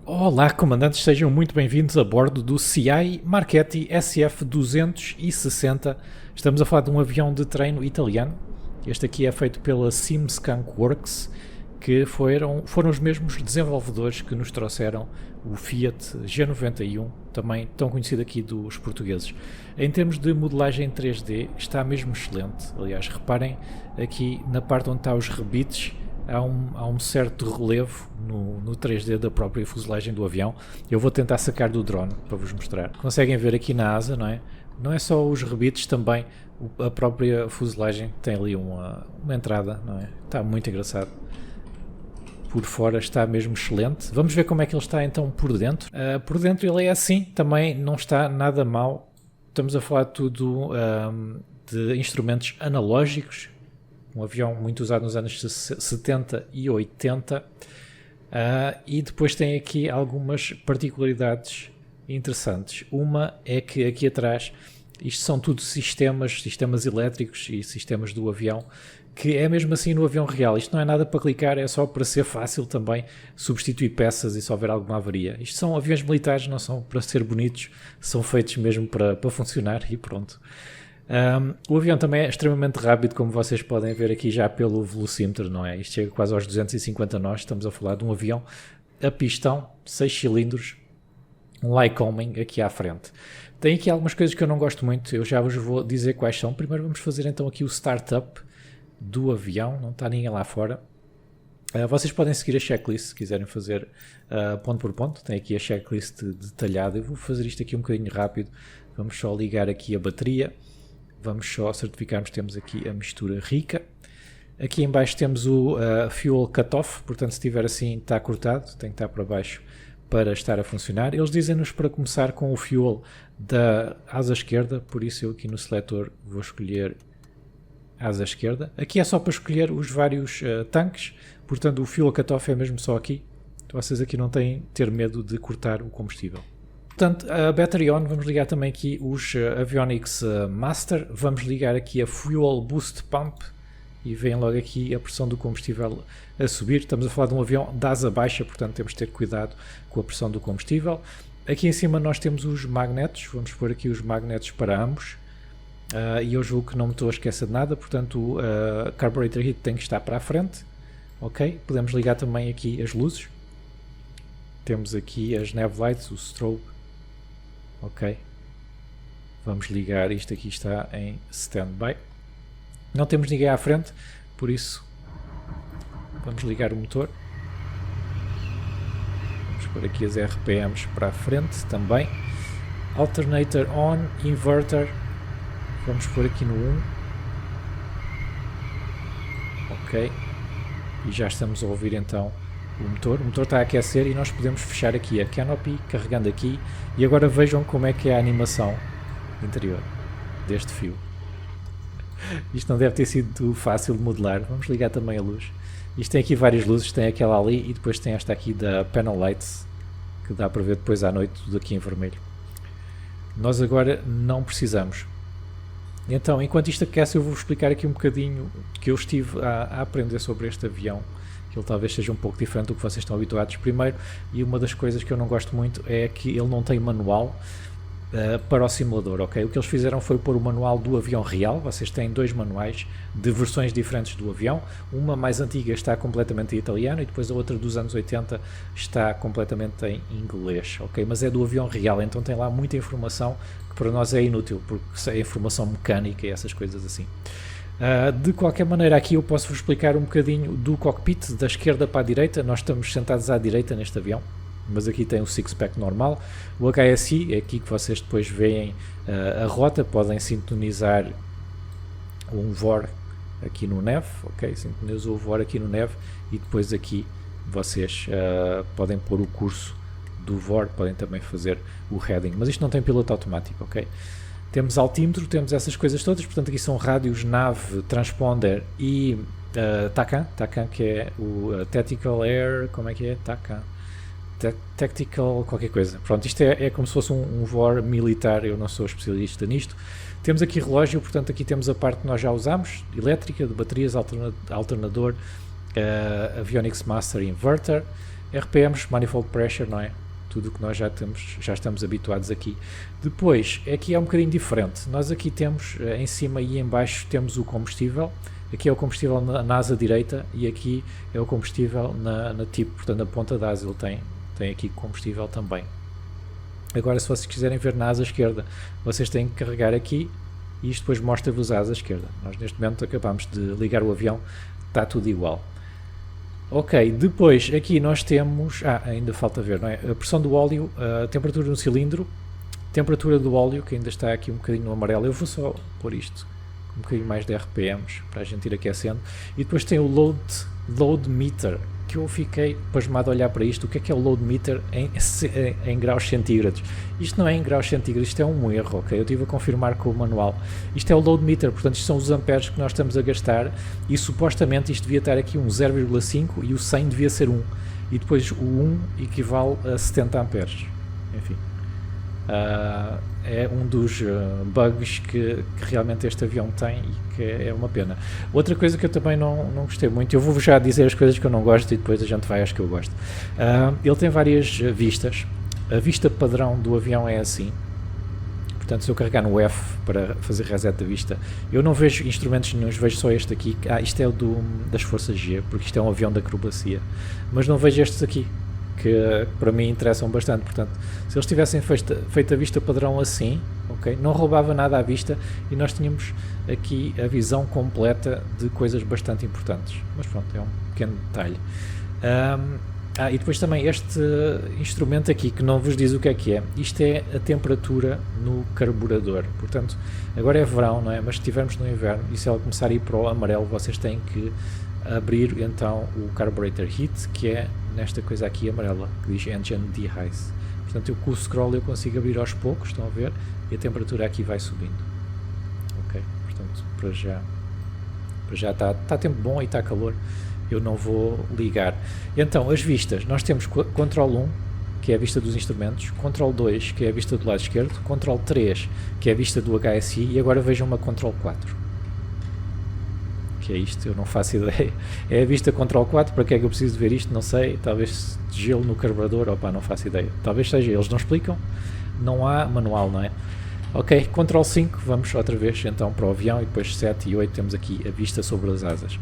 Olá, comandantes, sejam muito bem-vindos a bordo do CI Marchetti SF-260. Estamos a falar de um avião de treino italiano. Este aqui é feito pela Simskunk Works, que foram os mesmos desenvolvedores que nos trouxeram o Fiat G91, também tão conhecido aqui dos portugueses. Em termos de modelagem 3D, está mesmo excelente. Aliás, reparem aqui na parte onde está os rebites, há um certo relevo no 3D da própria fuselagem do avião. Eu vou tentar sacar do drone para vos mostrar. Conseguem ver aqui na asa, não é? Não é só os rebites, também a própria fuselagem tem ali uma entrada, não é? Está muito engraçado. Por fora está mesmo excelente. Vamos ver como é que ele está então por dentro. Por dentro ele é assim, também não está nada mal. Estamos a falar tudo de instrumentos analógicos. Um avião muito usado nos anos 70 e 80. E depois tem aqui algumas particularidades interessantes. Uma é que aqui atrás, isto são tudo sistemas elétricos e sistemas do avião, que é mesmo assim no avião real. Isto não é nada para clicar, é só para ser fácil também substituir peças e se houver alguma avaria. Isto são aviões militares, não são para ser bonitos, são feitos mesmo para funcionar e pronto. O avião também é extremamente rápido, como vocês podem ver aqui já pelo velocímetro, não é? Isto chega quase aos 250 nós, estamos a falar de um avião a pistão, 6 cilindros, um Lycoming aqui à frente. Tem aqui algumas coisas que eu não gosto muito, eu já vos vou dizer quais são. Primeiro vamos fazer então aqui o startup do avião, não está ninguém lá fora. Vocês podem seguir a checklist se quiserem fazer ponto por ponto, tem aqui a checklist detalhada. Eu vou fazer isto aqui um bocadinho rápido, vamos só ligar aqui a bateria. Vamos só certificarmos que temos aqui a mistura rica. Aqui em baixo temos o fuel cutoff, portanto se estiver assim está cortado, tem que estar para baixo para estar a funcionar. Eles dizem-nos para começar com o fuel da asa esquerda, por isso eu aqui no seletor vou escolher asa esquerda. Aqui é só para escolher os vários tanques, portanto o fuel cutoff é mesmo só aqui. Vocês aqui não têm de ter medo de cortar o combustível. Portanto, a Battery On, vamos ligar também aqui os Avionics Master, vamos ligar aqui a Fuel Boost Pump e vem logo aqui a pressão do combustível a subir. Estamos a falar de um avião de asa baixa, portanto temos de ter cuidado com a pressão do combustível. Aqui em cima nós temos os magnetos, vamos pôr aqui os magnetos para ambos. E eu julgo que não me estou a esquecer de nada, portanto o Carburetor Heat tem que estar para a frente. Ok, podemos ligar também aqui as luzes. Temos aqui as nav lights, o strobe. Ok, vamos ligar, isto aqui está em standby. Não temos ninguém à frente, por isso vamos ligar o motor. Vamos pôr aqui as RPMs para a frente também. Alternator on, inverter, vamos pôr aqui no 1. Ok, e já estamos a ouvir então o motor está a aquecer e nós podemos fechar aqui a canopy, carregando aqui, e agora vejam como é que é a animação interior deste fio. Isto não deve ter sido fácil de modelar. Vamos ligar também a luz. Isto tem aqui várias luzes, tem aquela ali e depois tem esta aqui da Panel Lights, que dá para ver depois à noite, tudo aqui em vermelho. Nós agora não precisamos. Então, enquanto isto aquece, eu vou explicar aqui um bocadinho que eu estive a aprender sobre este avião, que ele talvez seja um pouco diferente do que vocês estão habituados primeiro, e uma das coisas que eu não gosto muito é que ele não tem manual para o simulador, ok? O que eles fizeram foi pôr o manual do avião real. Vocês têm dois manuais de versões diferentes do avião, uma mais antiga está completamente em italiano e depois a outra dos anos 80 está completamente em inglês, ok? Mas é do avião real, então tem lá muita informação que para nós é inútil, porque é informação mecânica e essas coisas assim. De qualquer maneira, aqui eu posso vos explicar um bocadinho do cockpit, da esquerda para a direita. Nós estamos sentados à direita neste avião, mas aqui tem o six-pack normal. O HSI é aqui que vocês depois veem a rota, podem sintonizar um VOR aqui no NAV, ok? Sintonizou o VOR aqui no NAV e depois aqui vocês podem pôr o curso do VOR, podem também fazer o heading, mas isto não tem piloto automático, ok? Temos altímetro, temos essas coisas todas, portanto aqui são rádios, nav, transponder e TACAN, que é o Tactical Air, como é que é? TACAN, Tactical qualquer coisa. Pronto, isto é como se fosse um VOR militar, eu não sou especialista nisto. Temos aqui relógio, portanto aqui temos a parte que nós já usamos, elétrica, de baterias, alternador, Avionics Master Inverter. RPMs, Manifold Pressure, não é? Tudo o que nós já estamos habituados aqui. Depois, aqui é um bocadinho diferente. Nós aqui temos, em cima e em baixo, temos o combustível. Aqui é o combustível na asa direita e aqui é o combustível na tip, portanto na ponta da asa ele tem aqui combustível também. Agora, se vocês quiserem ver na asa esquerda, vocês têm que carregar aqui e isto depois mostra-vos a asa esquerda. Nós neste momento acabamos de ligar o avião, está tudo igual. Ok, depois aqui nós temos, ainda falta ver, não é? A pressão do óleo, a temperatura no cilindro, temperatura do óleo, que ainda está aqui um bocadinho no amarelo. Eu vou só pôr isto um bocadinho mais de RPMs para a gente ir aquecendo. E depois tem o load meter, que eu fiquei pasmado a olhar para isto. O que é o load meter em graus centígrados? Isto não é em graus centígrados, isto é um erro, ok? Eu estive a confirmar com o manual. Isto é o load meter, portanto isto são os amperes que nós estamos a gastar e supostamente isto devia estar aqui um 0,5 e o 100 devia ser 1. E depois o 1 equivale a 70 amperes. Enfim. É um dos bugs que realmente este avião tem e que é uma pena. Outra coisa que eu também não gostei muito, eu vou já dizer as coisas que eu não gosto e depois a gente vai às que eu gosto. Ele tem várias vistas. A vista padrão do avião é assim. Portanto, se eu carregar no F para fazer reset da vista, eu não vejo instrumentos nenhuns, vejo só este aqui. Isto é o das Forças G, porque isto é um avião da acrobacia. Mas não vejo estes aqui, que para mim interessam bastante. Portanto, se eles tivessem feito a vista padrão assim, okay, não roubava nada à vista e nós tínhamos aqui a visão completa de coisas bastante importantes. Mas pronto, é um pequeno detalhe. E depois também este instrumento aqui, que não vos diz o que é. Isto é a temperatura no carburador. Portanto, agora é verão, não é? Mas se estivermos no inverno e se ela começar a ir para o amarelo, vocês têm que abrir então o Carburetor Heat, que é nesta coisa aqui amarela, que diz Engine Dehice. Portanto, eu com o scroll eu consigo abrir aos poucos, estão a ver? E a temperatura aqui vai subindo. Ok? Portanto, para já está tempo bom e está calor. Eu não vou ligar. Então, as vistas. Nós temos Control 1, que é a vista dos instrumentos, Control 2, que é a vista do lado esquerdo, Control 3, que é a vista do HSI, e agora vejam uma Control 4. Que é isto? Eu não faço ideia. É a vista Control 4, para que é que eu preciso de ver isto? Não sei, talvez gelo no carburador, não faço ideia. Talvez seja, eles não explicam, não há manual, não é? Ok, Control 5, vamos outra vez então para o avião, e depois 7 e 8 temos aqui a vista sobre as asas.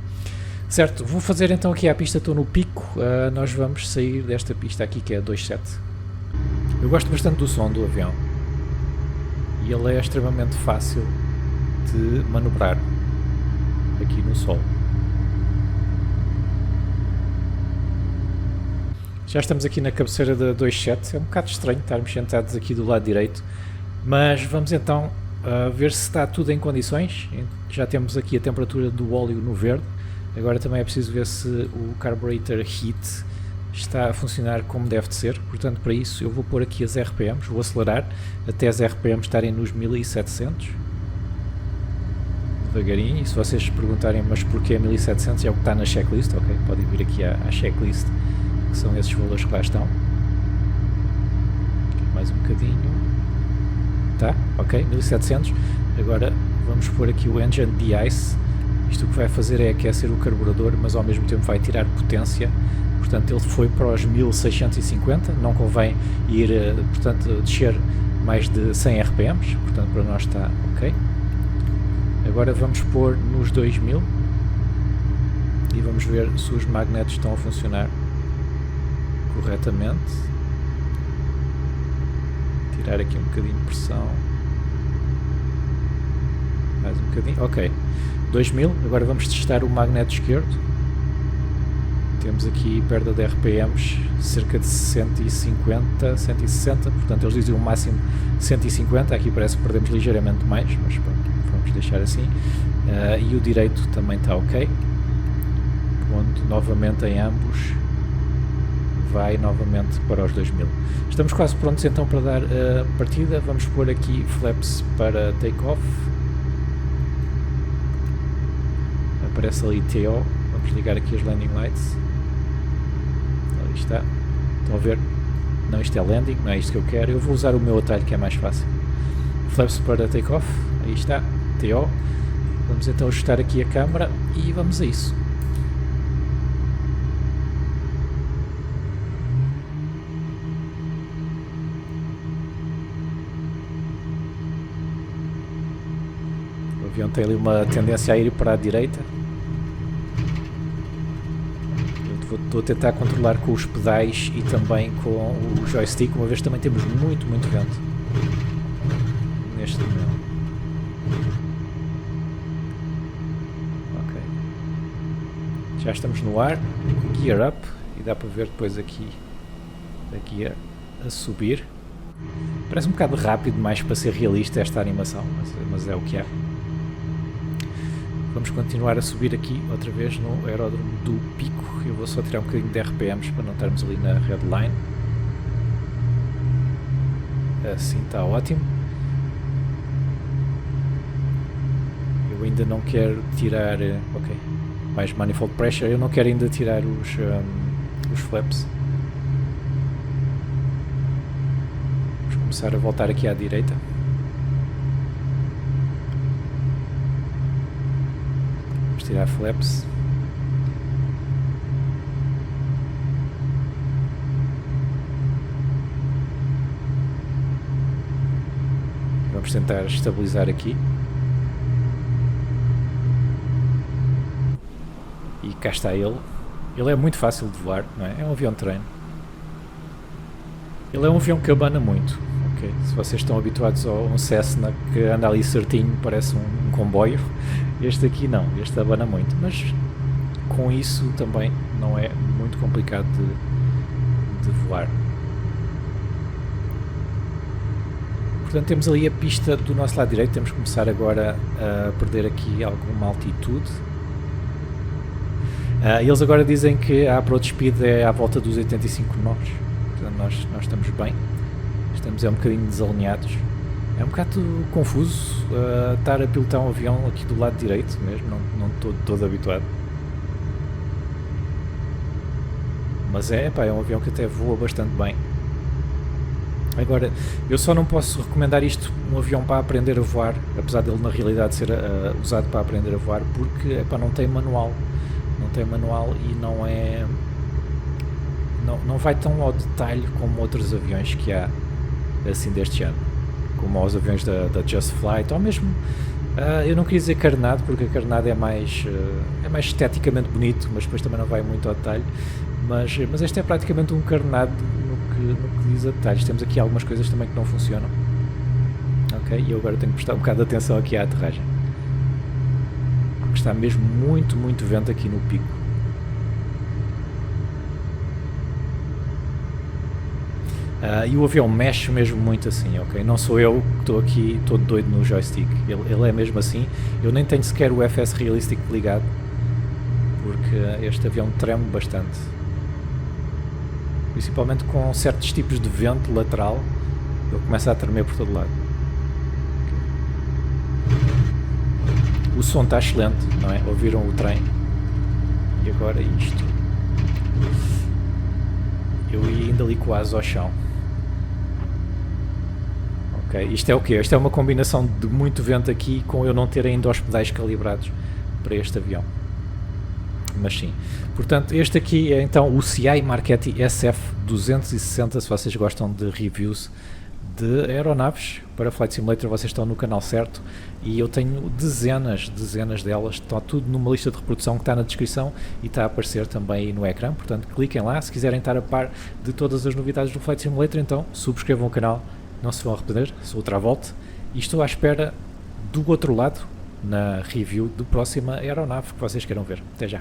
Certo, vou fazer então aqui a pista, estou no pico, nós vamos sair desta pista aqui que é a 27. Eu gosto bastante do som do avião e ele é extremamente fácil de manobrar aqui no solo. Já estamos aqui na cabeceira da 27, é um bocado estranho estarmos sentados aqui do lado direito, mas vamos então ver se está tudo em condições. Já temos aqui a temperatura do óleo no verde. Agora também é preciso ver se o Carburetor Heat está a funcionar como deve de ser. Portanto, para isso eu vou pôr aqui as RPMs, vou acelerar até as RPMs estarem nos 1700. Devagarinho, e se vocês perguntarem mas porquê 1700, é o que está na checklist, ok? Podem vir aqui à checklist, que são esses valores que lá estão. Aqui mais um bocadinho. Tá, ok, 1700. Agora vamos pôr aqui o Engine Dehice. Isto o que vai fazer é aquecer o carburador, mas ao mesmo tempo vai tirar potência. Portanto, ele foi para os 1650, não convém ir, portanto, descer mais de 100 RPMs, portanto para nós está ok. Agora vamos pôr nos 2000 e vamos ver se os magnetos estão a funcionar corretamente. Tirar aqui um bocadinho de pressão. Mais um bocadinho, ok. 2000, agora vamos testar o magneto esquerdo. Temos aqui perda de RPMs cerca de 150, 160, portanto eles dizem o máximo 150, aqui parece que perdemos ligeiramente mais, mas pronto, vamos deixar assim. E o direito também está ok. Pronto, novamente em ambos vai novamente para os 2000. Estamos quase prontos então para dar a partida. Vamos pôr aqui flaps para take-off. Aparece ali TO, vamos ligar aqui as landing lights. Ali está, estão a ver? Não, isto é landing, não é isto que eu quero. Eu vou usar o meu atalho que é mais fácil. Flaps para take-off, aí está, TO. Vamos então ajustar aqui a câmera e vamos a isso. avião tem ali uma tendência a ir para a direita. Estou a tentar controlar com os pedais e também com o joystick, uma vez também temos muito vento neste momento. Ok. Já estamos no ar, gear up, e dá para ver depois aqui a subir. Parece um bocado rápido demais para ser realista esta animação, mas é o que é. Vamos continuar a subir aqui outra vez no aeródromo do Pico. Eu vou só tirar um bocadinho de RPMs para não estarmos ali na redline. Assim está ótimo. Eu ainda não quero tirar... ok, mais manifold pressure. Eu não quero ainda tirar os flaps. Vamos começar a voltar aqui à direita. Tirar flaps. Vamos tentar estabilizar aqui. E cá está ele. Ele é muito fácil de voar, não é? É um avião de treino. Ele é um avião que abana muito. Okay? Se vocês estão habituados a um Cessna que anda ali certinho, parece um comboio. Este aqui não, este abana muito, mas com isso também não é muito complicado de voar. Portanto, temos ali a pista do nosso lado direito, temos que começar agora a perder aqui alguma altitude. Eles agora dizem que a approach speed é à volta dos 85 nós, portanto nós estamos bem, estamos um bocadinho desalinhados. É um bocado confuso estar a pilotar um avião aqui do lado direito mesmo, não estou todo habituado. Mas é um avião que até voa bastante bem. Agora, eu só não posso recomendar isto, um avião para aprender a voar, apesar dele na realidade ser usado para aprender a voar, porque não tem manual. Não tem manual e não é... Não vai tão ao detalhe como outros aviões que há assim deste ano. Como aos aviões da Just Flight, ou mesmo, eu não queria dizer carnado, porque a carnado é mais esteticamente bonito, mas depois também não vai muito ao detalhe, mas este é praticamente um carnado no que diz a detalhes. Temos aqui algumas coisas também que não funcionam, ok, e eu agora tenho que prestar um bocado de atenção aqui à aterragem, porque está mesmo muito vento aqui no Pico. E o avião mexe mesmo muito assim, ok? Não sou eu que estou aqui todo doido no joystick, ele é mesmo assim. Eu nem tenho sequer o FS Realistic ligado, porque este avião treme bastante. Principalmente com certos tipos de vento lateral, ele começa a tremer por todo lado. O som está excelente, não é? Ouviram o trem? E agora isto. Eu ia ainda ali quase ao chão. Ok, isto é o quê? Isto é uma combinação de muito vento aqui com eu não ter ainda os pedais calibrados para este avião. Mas sim. Portanto, este aqui é então o CI Marchetti SF260, se vocês gostam de reviews de aeronaves para Flight Simulator, vocês estão no canal certo, e eu tenho dezenas delas, está tudo numa lista de reprodução que está na descrição e está a aparecer também aí no ecrã, portanto cliquem lá se quiserem estar a par de todas as novidades do Flight Simulator. Então subscrevam o canal, não se vão arrepender. Sou o Travolta e estou à espera do outro lado na review da próxima aeronave que vocês queiram ver. Até já!